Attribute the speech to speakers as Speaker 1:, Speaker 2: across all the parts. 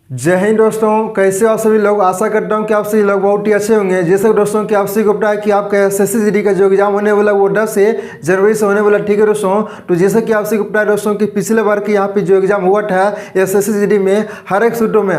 Speaker 1: जय हिंद दोस्तों, कैसे हो आप सभी लोग। आशा करता हूं कि आप सभी लोग बहुत ही अच्छे होंगे। जैसे दोस्तों कि आप सभी को पता है कि आपका SSC का जो एग्जाम होने वाला वो 10 जनवरी से होने वाला, ठीक है दोस्तों। तो जैसे कि आप सभी को पता है दोस्तों कि पिछले बार की यहाँ पे जो एग्जाम हुआ था SSC में हर एक सूत्रों में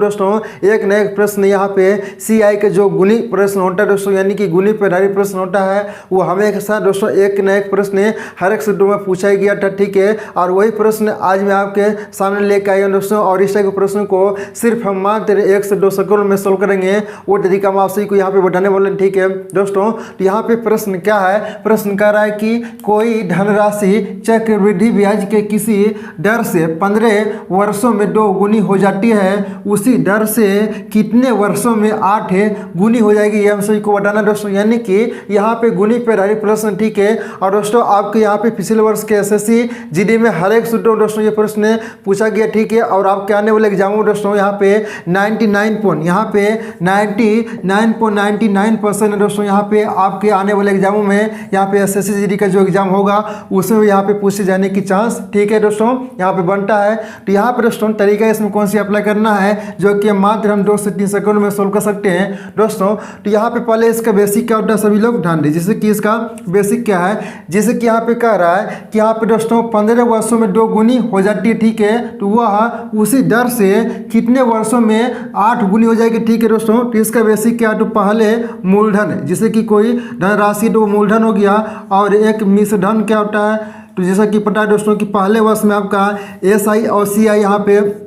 Speaker 1: दोस्तों एक न एक प्रश्न यहाँ पे CI के जो गुणी प्रश्न होता है दोस्तों, यानी कि गुणी पे आधारित प्रश्न होता है, वो हमेशा दोस्तों एक न एक प्रश्न हर एक सूत्रों में पूछा गया था, ठीक है। और वही प्रश्न आज मैं आपके सामने लेकर आया हूँ दोस्तों, और इस टाइप के प्रश्न को सिर्फ हम मात्र 1 से 2 सेकंड में सोल्व करेंगे। वो तरीका हम आपसे को यहाँ पे बताने वाले, ठीक है दोस्तों। तो यहाँ पे प्रश्न क्या है, प्रश्न कह रहा है कि कोई धनराशि चक्रवृद्धि ब्याज के किसी दर से 15 वर्षों में 2 गुनी हो जाती है, उसी दर से कितने वर्षों में 8 गुनी हो जाएगी, ये हम सभी को बताना दोस्तों। यानी कि यहाँ पे गुनी पे आधारित प्रश्न, ठीक है। और दोस्तों आपके यहाँ पे पिछले वर्ष के SSC GD में हर एक सूत्रों दोस्तों ये प्रश्न पूछा गया, ठीक है। और आपके आने वाले एग्जाम में दोस्तों यहाँ पे 99.99% दोस्तों यहाँ पे आपके आने वाले एग्जामों में यहाँ पे SSC GD का जो एग्जाम होगा उसमें भी यहाँ पे पूछे जाने की चांस, ठीक है दोस्तों, यहाँ पे बनता है। तो यहाँ पे दोस्तों तरीका इसमें कौन सी अप्लाई करना है, जो कि मात्र हम 2 से 3 सेकंड में सोल्व कर सकते हैं दोस्तों। तो यहाँ पे पहले इसका बेसिक क्या होता है सभी लोग ध्यान दें। जैसे कि इसका बेसिक क्या है, जैसे कि यहाँ पे कह रहा है कि यहाँ पे दोस्तों 15 वर्षों में 2 गुनी हो जाती है, ठीक है। तो वह उसी दर से कितने वर्षों में 8 गुनी हो जाएगी, ठीक है दोस्तों। तो इसका बेसिक क्या है, तो पहले मूलधन, जैसे कि कोई धनराशि तो मूलधन हो गया, और एक मिश्रधन क्या होता है, तो जैसा कि पता है दोस्तों कि पहले वर्ष में आपका SI और CI यहाँ पे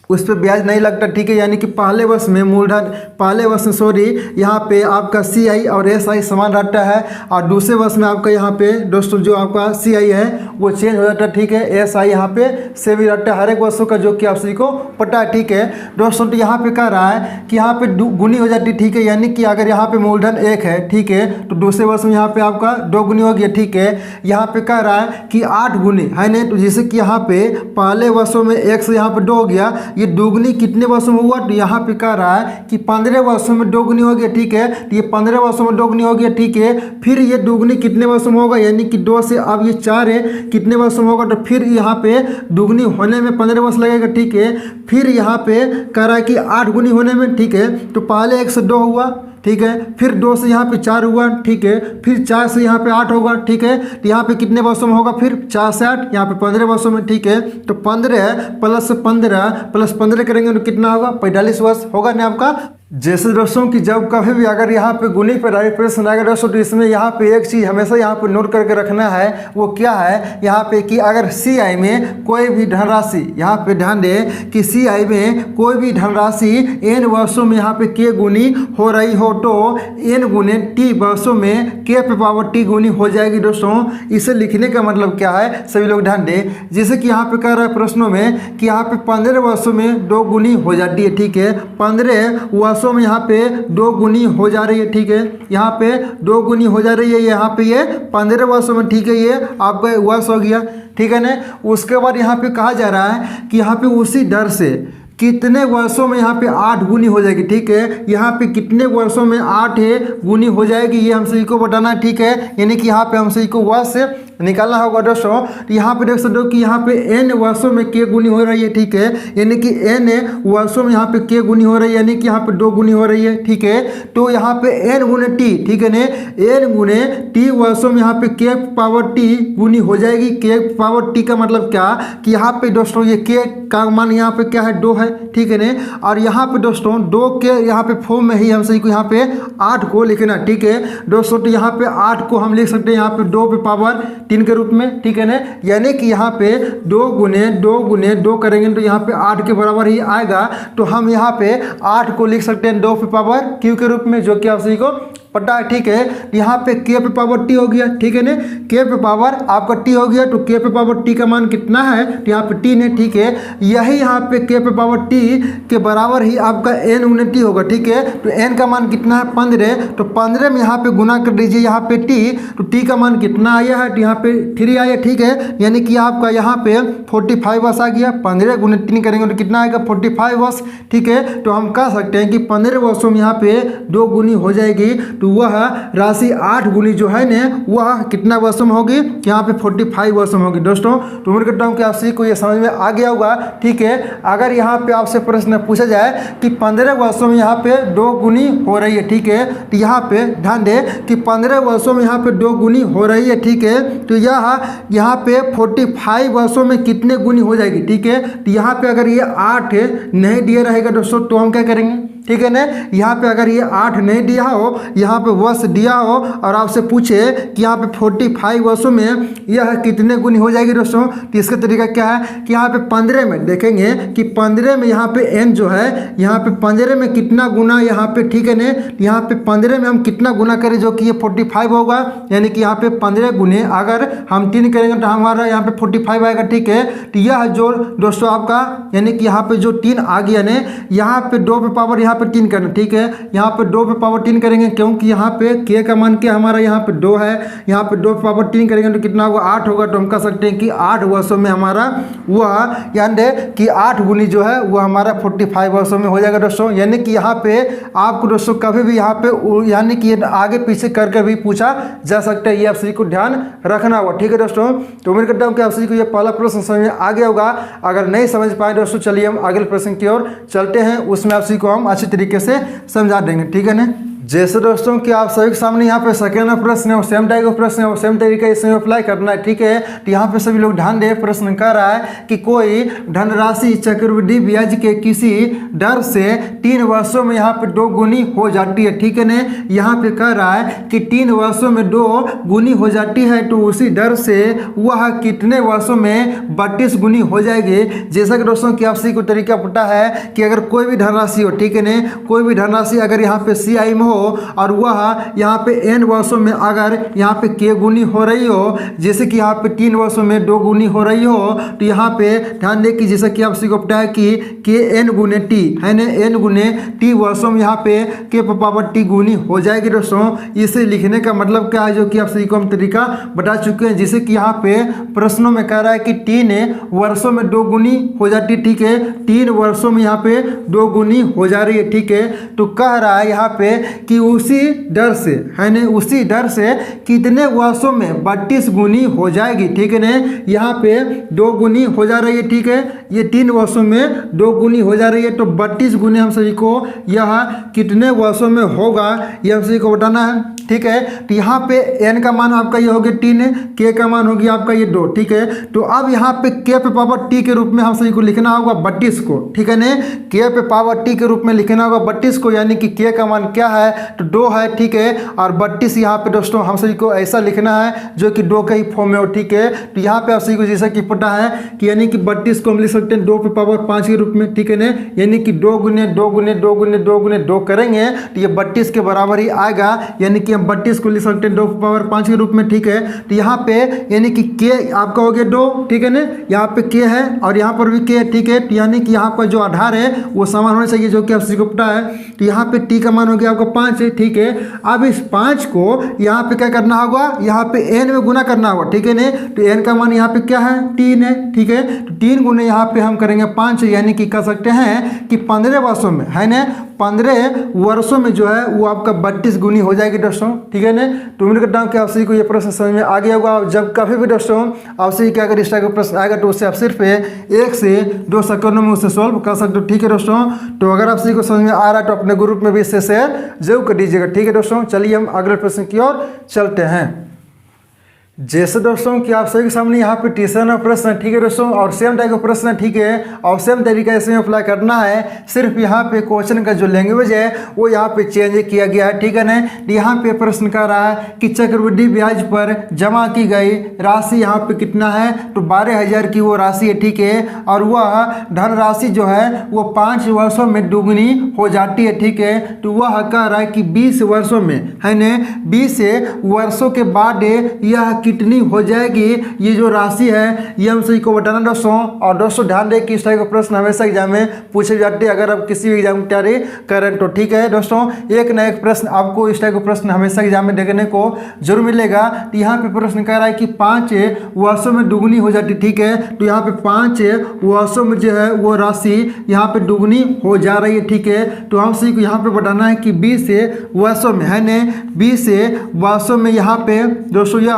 Speaker 1: उस पर ब्याज नहीं लगता, ठीक है। यानी कि पहले वर्ष में यहाँ पे आपका CI और SI समान रहता है, और दूसरे वर्ष में आपका यहाँ पे दोस्तों जो आपका CI है वो चेंज हो जाता है, ठीक है। SI यहाँ पे सेम ही रहता है हर एक वर्षों का, जो कि आप सभी को पता है, ठीक है दोस्तों। तो यहाँ पे कह रहा है कि यहाँ पे गुनी हो जाती है, ठीक है। यानी कि अगर यहाँ पे मूलधन 1 है, ठीक है, तो दूसरे वर्ष में यहाँ पे आपका 2 गुनी हो गया, ठीक है। यहाँ पे कह रहा है कि 8 गुनी है नहीं, तो जैसे कि यहाँ पे पहले वर्षों में 1 से यहाँ पे 2 हो गया, ये दोगुनी कितने वर्षों में हुआ, तो यहाँ पे कह रहा है कि 15 वर्षों में 2 गुनी हो गया, ठीक है। तो ये 15 वर्षों में 2 गुनी हो गया, ठीक है। फिर ये दोगुनी कितने वर्षों में होगा, यानी कि 2 से अब ये 4 है, कितने वर्षों में होगा, तो फिर यहाँ पे दोगुनी होने में 15 वर्ष लगेगा, ठीक है। फिर यहाँ पे कह रहा है कि 8 गुनी होने में, ठीक है। तो पहले 1 से 2 हुआ, ठीक है, फिर 2 से यहाँ पे 4 हुआ, ठीक है, फिर 4 से यहाँ पे 8 होगा, ठीक है। तो यहाँ पे कितने वर्षों में होगा, फिर 4 से 8 यहाँ पे 15 वर्षों में, ठीक है। तो 15 प्लस 15 करेंगे तो कितना होगा, 45 वर्ष होगा ना आपका। जैसे दोस्तों कि जब कभी भी अगर यहाँ पे गुनी पे आधारित प्रश्न आएगा दोस्तों, तो इसमें यहाँ पे एक चीज़ हमेशा यहाँ पे नोट करके रखना है, वो क्या है यहाँ पे कि अगर CI में कोई भी धनराशि, यहाँ पे ध्यान दें कि CI में कोई भी धनराशि n वर्षों में यहाँ पे k गुनी हो रही हो, तो n गुने t वर्षों में k पे पावर t गुनी हो जाएगी दोस्तों। इसे लिखने का मतलब क्या है सभी लोग ध्यान दें। जैसे कि यहाँ पे कह रहा है प्रश्नों में कि यहाँ पे 15 वर्षों में 2 गुनी हो जाती है, ठीक है। 15 वर्षों में यहाँ पे 2 गुनी हो जा रही है, ठीक है। यहाँ पे 2 गुनी हो जा रही है, यहाँ पे ये 15 वर्षों में, ठीक है, ये आपका वर्ष हो गया, ठीक है ना। उसके बाद यहाँ पे कहा जा रहा है कि यहाँ पे उसी दर से कितने वर्षों में यहाँ पे 8 गुनी हो जाएगी, ठीक है। यहाँ पे कितने वर्षों में 8 गुनी हो जाएगी, ये हम सभी को बताना, ठीक है। यानी कि यहाँ पे हम सभी को वर्ष निकालना होगा दोस्तों। तो यहाँ पे देख सकते हो कि यहाँ पे n वर्षों में k गुनी हो रही है, ठीक है। यानी कि n वर्षों में यहाँ पे k गुनी हो रही है, यानी कि यहाँ पे 2 गुनी हो रही है, ठीक है। तो यहाँ पे n गुने t, ठीक है ना, n गुने t वर्षों में यहाँ पे k पावर t गुनी हो जाएगी। k पावर t का मतलब क्या कि यहाँ पे दोस्तों ये k का मान यहाँ पे क्या है, 2 है, ठीक है ना। और यहाँ पे दोस्तों 2 के यहाँ पे फॉर्म में ही हम सही को यहाँ पे 8 को लिखना, ठीक है दोस्तों। तो यहाँ पे 8 को हम लिख सकते हैं यहाँ पे 2 पे पावर 3 के रूप में, ठीक है ना। यानी कि यहाँ पे 2 गुने 2 करेंगे तो यहाँ पे 8 के बराबर ही आएगा। तो हम यहाँ पे 8 को लिख सकते हैं 2 पे पावर q के रूप में, जो कि आप सभी को पता है, ठीक है। यहाँ पे k पे पावर t हो गया, ठीक है ना। k पे पावर आपका t हो गया, तो k पे पावर t का मान कितना है, तो यहाँ पे 3 है, ठीक है। यही यहाँ पे k पे पावर t के बराबर ही आपका n गुने t होगा, ठीक है। तो n का मान कितना है, 15, तो 15 में यहाँ पे गुना कर दीजिए यहाँ पे t, तो t का मान कितना आया है, तो यहाँ पे 3 आया, ठीक है। यानी कि आपका यहाँ पे 45 वर्ष आ गया। 15 गुने 3 करेंगे तो कितना आएगा, 45 वर्ष, ठीक है। तो हम कह सकते हैं कि 15 वर्षों में यहाँ पे 2 गुनी हो जाएगी। तो वह राशि 8 गुनी जो है न वह कितना वर्षों में होगी, यहाँ पे 45 वर्षों में होगी। दोस्तों तो उम्मीद करता हूँ कि आप सभी को ये समझ में आ गया होगा। ठीक है, अगर यहाँ पे आपसे प्रश्न पूछा जाए कि 15 वर्षों में यहाँ पे 2 गुनी हो रही है, ठीक है, तो यहाँ पे ध्यान दें कि 15 वर्षों में यहाँ पे 2 गुनी हो रही है, ठीक है, तो यहाँ पे 45 वर्षों में कितने गुनी हो जाएगी। ठीक है, तो यहाँ पे अगर ये 8 नहीं दिया रहेगा दोस्तों तो हम क्या करेंगे, ठीक है ना, यहाँ पे अगर ये 8 नहीं दिया हो, यहाँ पे वर्ष दिया हो और आपसे पूछे कि यहाँ पे 45 वर्षों में यह कितने गुनी हो जाएगी दोस्तों, तो इसका तरीका क्या है कि यहाँ पे 15 में देखेंगे कि 15 में यहाँ पे n जो है यहाँ पे 15 में कितना गुना यहाँ पे, ठीक है ना, यहाँ पे 15 में हम कितना गुना करें जो कि ये 45 होगा, यानी कि यहाँ पे 15 गुने अगर हम 3 करेंगे तो हमारा यहाँ पे 45 आएगा। ठीक है, तो यह जो दोस्तों आपका यानी कि यहाँ पे जो 3 आ गया ने, यहाँ पे 2 पे पावर यहाँ पे 3 करना। ठीक है, यहाँ पे 2 पे पावर 3 करेंगे क्योंकि यहाँ पे k का मान क्या हमारा यहाँ पे 2 है, यहाँ पे 2 पे पावर 3 करेंगे तो कितना होगा 8 होगा। तो हम कह सकते हैं कि 8 वर्षों में हमारा वह यानी कि 8 गुनी जो है वो हमारा 45 वर्षों में हो जाएगा दोस्तों। यानी कि यहाँ पे आपको दोस्तों कभी भी यहाँ पे यानी कि आगे पीछे कर भी पूछा जा सकता है, ये आप सभी को ध्यान रखना होगा। ठीक है दोस्तों, तो उम्मीद करता हूँ कि आप सभी को ये पहला प्रश्न समझ में आ गया होगा। अगर नहीं समझ पाए दोस्तों चलिए हम अगले प्रश्न की ओर चलते हैं, उसमें आप सभी को हम अच्छी तरीके से समझा देंगे। ठीक है ना, जैसे दोस्तों कि आप सभी के सामने यहाँ पे सेकेंड प्रश्न है और सेम टाइप का प्रश्न है और सेम तरीके इसमें अप्लाई करना है। ठीक है, तो यहाँ पे सभी लोग ध्यान दे, प्रश्न कर रहा है कि कोई धनराशि चक्रवृद्धि ब्याज के किसी दर से 3 वर्षों में यहाँ पे 2 गुनी हो जाती है। ठीक है ना, यहाँ पे कह रहा है कि 3 वर्षों में 2 गुनी हो जाती है, तो उसी दर से वह कितने वर्षों में 32 गुनी हो जाएगी। जैसा कि दोस्तों कि आप सभी को तरीका पता है कि अगर कोई भी धनराशि हो, ठीक है ना, कोई भी धनराशि अगर यहाँ पे CI में हो और वह यहाँ पे n वर्षों में अगर यहाँ पे k गुनी हो रही हो, जैसे कि यहाँ पे 3 वर्षों में 2 गुनी हो रही हो, तो यहाँ पे ध्यान दें कि जैसा कि आप सभी को पता है कि k n गुने t है ना, n गुने t वर्षों में यहाँ पे k पावर t गुनी हो जाएगी दोस्तों। इसे लिखने का मतलब क्या है जो कि आप सभी को हम तरीका बता चुके हैं। जैसे कि यहाँ पे प्रश्नों में कह रहा है कि 3 वर्षों में 2 गुनी हो जाती है। ठीक है, 3 वर्षों में यहाँ पे 2 गुनी हो जा रही है। ठीक है, तो कह रहा है यहाँ पे कि उसी दर से है ना, उसी दर से कितने वर्षों में 32 गुनी हो जाएगी। ठीक है ना, यहाँ पे 2 गुनी हो जा रही है। ठीक है, ये 3 वर्षों में 2 गुनी हो जा रही है, तो 32 गुनी हम सभी को यह कितने वर्षों में होगा ये हम सभी को बताना है। ठीक है, तो यहाँ पे n का मान आपका ये हो गया 3, k का मान हो गया आपका ये 2। ठीक है, तो अब यहाँ पे k पे पावर t के रूप में हम सभी को लिखना होगा 32 को। ठीक है ना, k पे पावर t के रूप में लिखना होगा 32 को, यानी कि k का मान क्या है तो 2 है। ठीक है, और 32 यहाँ पे दोस्तों हम सभी को ऐसा लिखना है जो कि 2 का ही फॉर्म में हो। ठीक है, तो यहाँ पे आप सभी को जैसा कि पता है कि यानी कि 32 को हम लिख सकते हैं 2 पे पावर 5 के रूप में। ठीक है ना, यानी कि 2 गुने 2 गुने 2 गुने 2 गुने 2 करेंगे तो ये 32 के बराबर ही आएगा, यानी कि 32 को लिख सकते हैं 2 पावर 5 के रूप में। ठीक है, तो यहाँ पे यानी कि k आपका हो गया 2। ठीक है ना, यहाँ पे k है और यहाँ पर भी k है। ठीक है, तो यानी कि यहाँ पर जो आधार है वो समान होना चाहिए जो कि आप सभी को पता है। तो यहाँ पे t का मान हो गया आपका 5 है। ठीक है, अब इस 5 को यहाँ पे क्या करना होगा, यहाँ पे n में गुना करना होगा। ठीक है ना, तो n का मान यहाँ पे क्या है 3 है। ठीक है, तो 3 गुने यहाँ पे हम करेंगे 5, यानी कि कह सकते हैं कि 15 वर्षों में है ना, 15 वर्षों में जो है वो आपका 32 गुनी हो जाएगी दोस्तों। ठीक है ना, तो उम्मीद करता हूँ कि आप सभी को ये प्रश्न समझ में आ गया होगा। जब कभी भी दोस्तों आप सभी क्या अगर इस टाइप का प्रश्न आएगा तो उससे आप सिर्फ 1 से 2 सेकंडों में उसे सॉल्व कर सकते हो। ठीक है दोस्तों, तो अगर आप सभी को समझ में आ रहा है तो अपने ग्रुप में भी इसे शेयर जरूर कर दीजिएगा। ठीक है दोस्तों, चलिए हम अगले प्रश्न की ओर चलते हैं। जैसे दोस्तों कि आप सभी के सामने यहाँ पे तीसरा प्रश्न है। ठीक है दोस्तों, और सेम टाइप का प्रश्न है। ठीक है, और सेम तरीका इसमें अप्लाई करना है, सिर्फ यहाँ पे क्वेश्चन का जो लैंग्वेज है वो यहाँ पे चेंज किया गया है। ठीक है ना, यहाँ पे प्रश्न कर रहा है कि चक्रवृद्धि ब्याज पर जमा की गई राशि यहाँ पे कितना है तो 12,000 की वो राशि है। ठीक है, और वह धनराशि जो है वो 5 वर्षों में दुगनी हो जाती है। ठीक है, तो वह कह रहा है कि 20 वर्षों में है ना, 20 वर्षों के बाद यह कितनी हो जाएगी ये जो राशि है ये हम सभी को बताना दोस्तों। और दोस्तों ध्यान दें कि इस टाइप का प्रश्न हमेशा एग्जाम में पूछे जाते हैं अगर आप किसी भी एग्जाम की तैयारी करें तो, ठीक है दोस्तों। एक ना एक प्रश्न आपको इस टाइप का प्रश्न हमेशा एग्जाम में देखने को जरूर मिलेगा। तो यहाँ पे प्रश्न कह रहा है कि 5 वर्षों में दुगनी हो जाती, ठीक है। तो यहाँ पे 5 वर्षों में जो है वो राशि यहाँ पे दुगनी हो जा रही है, ठीक है। तो हम सभी को यहाँ पे बताना है कि 20 वर्षों में है न 20 वर्षों में यहाँ पे दोस्तों यह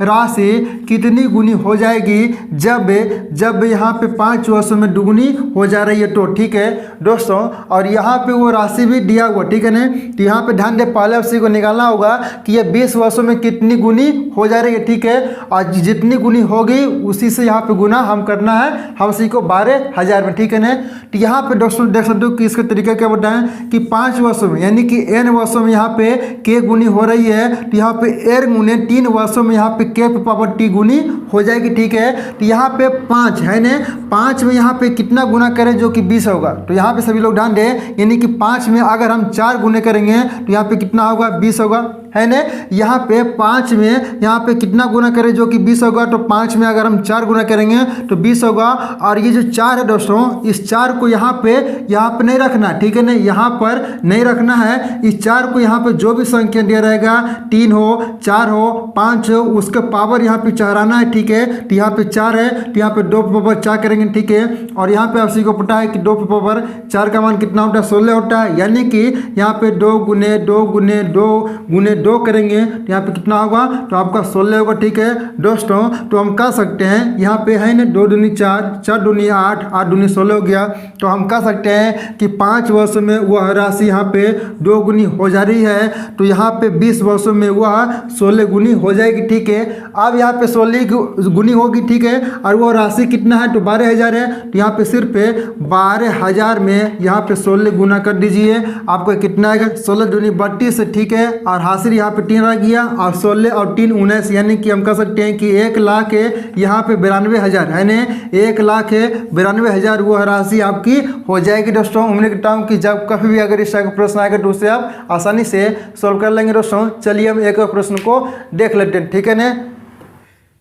Speaker 1: राशि कितनी गुनी हो जाएगी जब यहाँ पे 5 वर्षों में दुगनी हो जा रही है तो, ठीक है दोस्तों। और यहाँ पे वो राशि भी दिया हुआ, ठीक है ना। तो यहाँ पे ध्यान दे पहले उसी को निकालना होगा कि ये 20 वर्षों में कितनी गुनी हो जा रही है, ठीक है। और जितनी गुनी होगी उसी से यहाँ पे गुना हम करना है हम उसी को 12,000 में, ठीक है ना। तो यहाँ पे दोस्तों देख सकते हो कि इसका तरीका क्या बताएं कि 5 वर्षों में यानी कि n वर्षों में यहाँ पे k गुनी हो रही है। तो यहाँ पे n गुने 3 वर्षों में यहाँ पे k पे पावर t गुनी हो जाएगी, ठीक है। तो यहाँ पे 5 है ना, 5 में यहाँ पे कितना गुना करें जो कि 20 होगा। तो यहाँ पे सभी लोग ध्यान दें यानी कि 5 में अगर हम 4 गुने करेंगे तो यहाँ पे कितना होगा 20 होगा, है ना। यहाँ पे 5 में यहाँ पे कितना गुना करें जो कि 20 होगा। तो 5 में अगर हम 4 गुना करेंगे तो 20 होगा। और ये जो 4 है दोस्तों इस 4 को यहाँ पे नहीं रखना, ठीक है ना, यहाँ पर नहीं रखना है। इस 4 को यहाँ पे जो भी संख्या दिया रहेगा 3 हो 4 हो 5 हो उसके पावर यहाँ पे चढ़ाना है, ठीक है। तो यहाँ पे 4 है तो यहाँ पे 2 पे पावर 4 करेंगे, ठीक है। और यहाँ पे आप सभी को पता है कि 2 पे पावर 4 का मान कितना होता है 16 होता है। यानी कि यहाँ पे 2 गुने 2 गुने 2 गुने 2 करेंगे तो यहाँ पे कितना होगा तो आपका 16 होगा, ठीक है दोस्तों। तो हम कह सकते हैं यहाँ पे है ना 2 दूनी 4 4 दूनी 8 8 दूनी 16 हो गया। तो हम कह सकते हैं कि 5 वर्षों में वह राशि यहाँ पे 2 गुनी हो जा रही है। तो यहाँ पे 20 वर्षों में वह 16 गुनी हो जाएगी, ठीक है। अब यहाँ पे 16 गुनी होगी, ठीक है। और वो राशि कितना है तो 12,000 है। तो यहाँ पे सिर्फ 12,000 में यहाँ पे 16 गुना कर दीजिए, आपको कितना आएगा 16 दूनी 32, ठीक है। और हासिल यहाँ पे 3 रह गया और 16 और 3 19, यानी कि हम कह सकते हैं कि 1,00,000 यहाँ पे 92,000 है ना, 1,92,000 वो राशि आपकी हो जाएगी दोस्तों। उम्मीद करता हूँ कि जब कभी भी अगर इस टाइप का प्रश्न आएगा तो उसे आप आसानी से सॉल्व कर लेंगे दोस्तों। चलिए हम एक और प्रश्न को देख लेते हैं, ठीक है ना।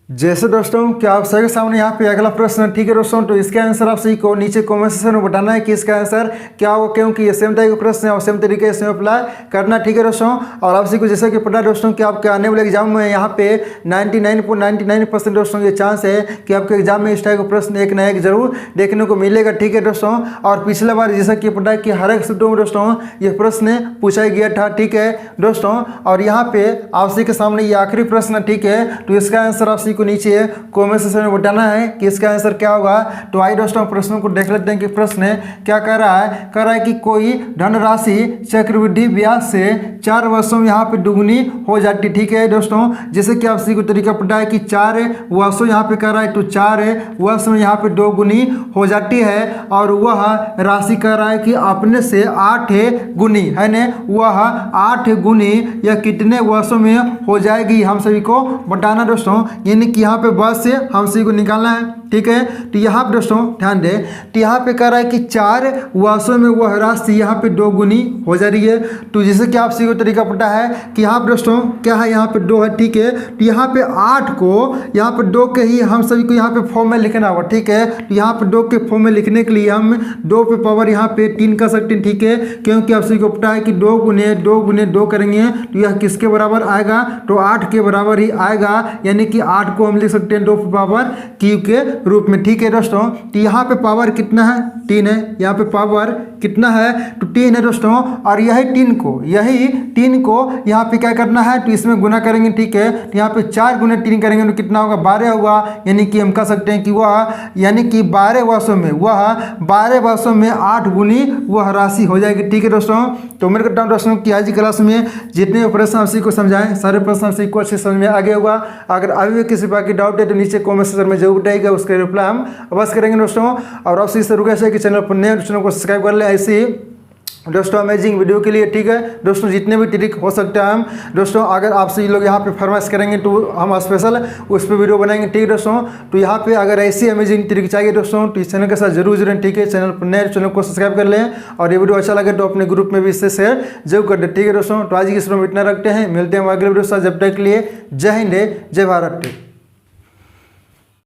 Speaker 1: जैसे दोस्तों क्या आप सभी के सामने यहाँ पे अगला प्रश्न, ठीक है दोस्तों। तो इसका आंसर आप सही को नीचे कमेंट सेक्शन में बताना है कि इसका आंसर क्या हो, क्योंकि ये सेम टाइप का प्रश्न है और सेम तरीके से अप्लाई करना, ठीक है दोस्तों। और आप सभी को जैसा कि पता है दोस्तों कि आपके आने वाले एग्जाम में यहाँ पे 99.99% दोस्तों ये चांस है कि आपके एग्जाम में इस टाइप का प्रश्न एक ना एक जरूर देखने को मिलेगा, ठीक है दोस्तों। और पिछले बार जैसा कि पता है कि हर एक सूत्रों में दोस्तों ये प्रश्न पूछा गया था, ठीक है दोस्तों। और यहाँ पे आप सभी के सामने ये आखिरी प्रश्न, ठीक है। तो इसका आंसर आप को नीचे कमेंट सेक्शन में बताना है कि इसका आंसर क्या होगा। तो आइए दोस्तों प्रश्नों को देख लेते हैं कि प्रश्न क्या कह रहा है कि कोई धनराशि चक्रवृद्धि ब्याज से 4 वर्षों में यहाँ पे दुगनी हो जाती, ठीक है दोस्तों। जैसे कि आप सभी को तरीका पता है कि 4 वर्षों यहाँ पे कह रहा है तो 4 वर्ष में यहाँ पे 2 गुनी हो जाती है। और वह राशि कह रहा है कि अपने से 8 गुनी है ना, वह 8 गुनी या कितने वर्षों में हो जाएगी हम सभी को बताना दोस्तों। यानी कि यहाँ पे बस से हम सभी को निकालना है, ठीक है। तो यहाँ पे दोस्तों ध्यान दें तो यहाँ पे कह रहा है कि 4 वर्षों में वह राशि यहाँ पे 2 गुनी हो जा रही है। तो जैसे कि आप सभी को तरीका पता है कि यहाँ पे दोस्तों क्या है यहाँ पे 2 है, ठीक है। तो यहाँ पे 8 को यहाँ पे 2 के ही हम सभी को यहाँ पे फॉर्म में लिखना होगा, ठीक है। तो यहाँ पे 2 के फॉर्म में लिखने के लिए हम 2 पे पावर यहाँ पे 3 कर सकते हैं, ठीक है। क्योंकि आप सभी को पता है कि 2 गुने 2 गुने 2 करेंगे तो यह किसके बराबर आएगा तो 8 के बराबर ही आएगा। यानी कि 8 को हम लिख सकते हैं 2 पे पावर क्यू के रूप में, ठीक है दोस्तों। तो यहाँ पे पावर कितना है 3 है, यहाँ पे पावर कितना है तो 3 है दोस्तों। और यही 3 को यहाँ पे क्या करना है तो इसमें गुना करेंगे, ठीक है। तो यहाँ पे 4 गुने 3 करेंगे तो कितना होगा 12 होगा। यानी कि हम कह सकते हैं कि वह यानी कि 12 वर्षों में 8 गुनी वह राशि हो जाएगी, ठीक है दोस्तों। तो उम्मीद करता हूँ दोस्तों कि आज की क्लास में जितने भी प्रश्न आप को समझाएं सारे प्रश्न आप को अच्छे समझ में आ गया होगा। अगर अभी भी किसी बाकी डाउट है तो नीचे कमेंट सेक्शन में जरूर बताइएगा, उसके रिप्लाई हम अवश्य करेंगे दोस्तों। और आपसे इस तरीके से कि चैनल पर नए चैनल को सब्सक्राइब कर ले ऐसे ही दोस्तों अमेजिंग वीडियो के लिए, ठीक है दोस्तों, जितने भी ट्रिक हो सकता है हम दोस्तों, अगर आपसे ये लोग यहाँ पे फरमाइश करेंगे तो हम स्पेशल उस पर वीडियो बनाएंगे, ठीक है दोस्तों। तो यहाँ पे अगर ऐसी अमेजिंग ट्रिक चाहिए दोस्तों तो इस चैनल के साथ जरूर जुड़ें, ठीक है। चैनल पर नए चैनल को सब्सक्राइब कर लें और ये वीडियो अच्छा लगे तो अपने ग्रुप में भी इससे शेयर जरूर कर दें, ठीक है दोस्तों। तो आज की इस वीडियो में इतना रखते हैं, मिलते हैं अगले वीडियो के साथ, जब तक के लिए जय हिंद जय भारत।